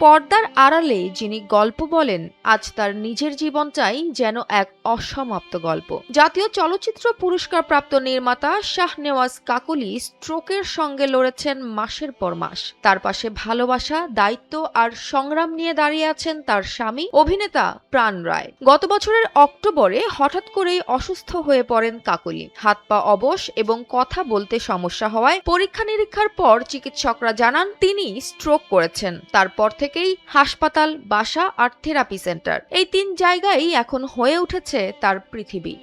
পর্দার আড়ালে যিনি গল্প বলেন, আজ তার নিজের জীবনটাই যেন এক অসমাপ্ত গল্প। জাতীয় চলচ্চিত্র পুরস্কারপ্রাপ্ত নির্মাতা শাহনেওয়াজ কাকলি স্ট্রোকের সঙ্গে লড়েছেন মাসের পর মাস। তার পাশে ভালোবাসা, দায়িত্ব আর সংগ্রাম নিয়ে দাঁড়িয়ে আছেন তার স্বামী অভিনেতা প্রাণ রায়। গত বছরের অক্টোবরে হঠাৎ করেই অসুস্থ হয়ে পড়েন কাকলি। হাত পা অবশ এবং কথা বলতে সমস্যা হওয়ায় পরীক্ষা নিরীক্ষার পর চিকিৎসকরা জানান তিনি স্ট্রোক করেছেন। তারপর থেকেই হাসপাতাল, বাসা আর থেরাপি সেন্টার, এই 3 জায়গায় এখন হয়ে উঠেছে তার পৃথিবী।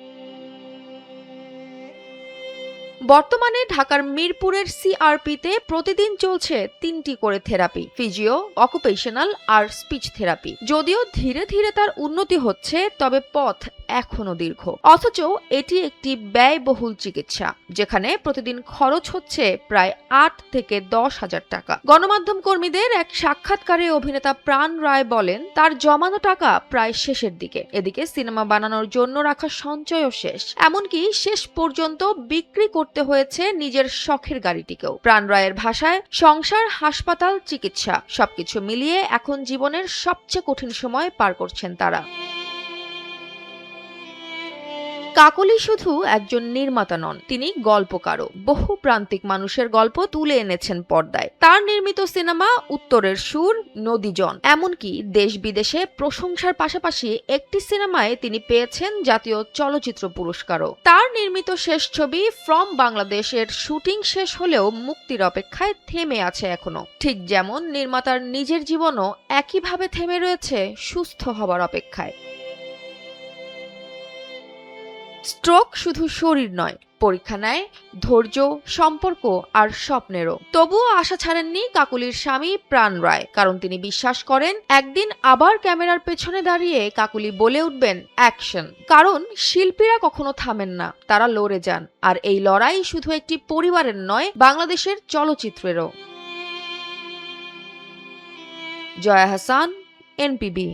বর্তমানে ঢাকার মিরপুরের সিআরপিতে প্রতিদিন চলছে 3টি করে থেরাপি, ফিজিও, অকুপেশনাল আর স্পিচ থেরাপি। যদিও ধীরে ধীরে তার উন্নতি হচ্ছে, তবে পথ এখনো দীর্ঘ। অথচ এটি একটি ব্যয়বহুল চিকিৎসা, যেখানে প্রতিদিন খরচ হচ্ছে প্রায় 8 থেকে 10 হাজার টাকা। গণমাধ্যম কর্মীদের এক সাক্ষাৎকারে অভিনেতা প্রাণ রায় বলেন, তার জমানো টাকা প্রায় শেষের দিকে। এদিকে সিনেমা বানানোর জন্য রাখা সঞ্চয়ও শেষ। এমনকি শেষ পর্যন্ত বিক্রি করতে হয়েছে নিজের শখের গাড়িটিকেও। প্রাণ রায়ের ভাষায়, সংসার, হাসপাতাল, চিকিৎসা সবকিছু মিলিয়ে এখন জীবনের সবচেয়ে কঠিন সময় পার করছেন তারা। কাকলি শুধু একজন নির্মাতা নন, তিনি গল্পকারও। বহু প্রান্তিক মানুষের গল্প তুলে এনেছেন পর্দায়। তার নির্মিত সিনেমা উত্তরের সুর, নদীজন, এমনকি দেশ বিদেশে প্রশংসার পাশাপাশি একটি সিনেমায় তিনি পেয়েছেন জাতীয় চলচ্চিত্র পুরস্কারও। তার নির্মিত শেষ ছবি ফ্রম বাংলাদেশের শুটিং শেষ হলেও মুক্তির অপেক্ষায় থেমে আছে এখনো। ঠিক যেমন নির্মাতার নিজের জীবনও একইভাবে থেমে রয়েছে সুস্থ হবার অপেক্ষায়। স্ট্রোক শুধু শরীর নয়, পরীক্ষা নেয় ধৈর্য, সম্পর্ক আর স্বপ্নেরও। তবুও আশা ছাড়েননি কাকলির স্বামী প্রাণ রায়, কারণ তিনি বিশ্বাস করেন একদিন আবার ক্যামেরার পেছনে দাঁড়িয়ে কাকলি বলে উঠবেন অ্যাকশন। কারণ শিল্পীরা কখনো থামেন না, তারা লড়ে যান। আর এই লড়াই শুধু একটি পরিবারের নয়, বাংলাদেশের চলচ্চিত্রেরও। জয়া হাসান, এনপিবি।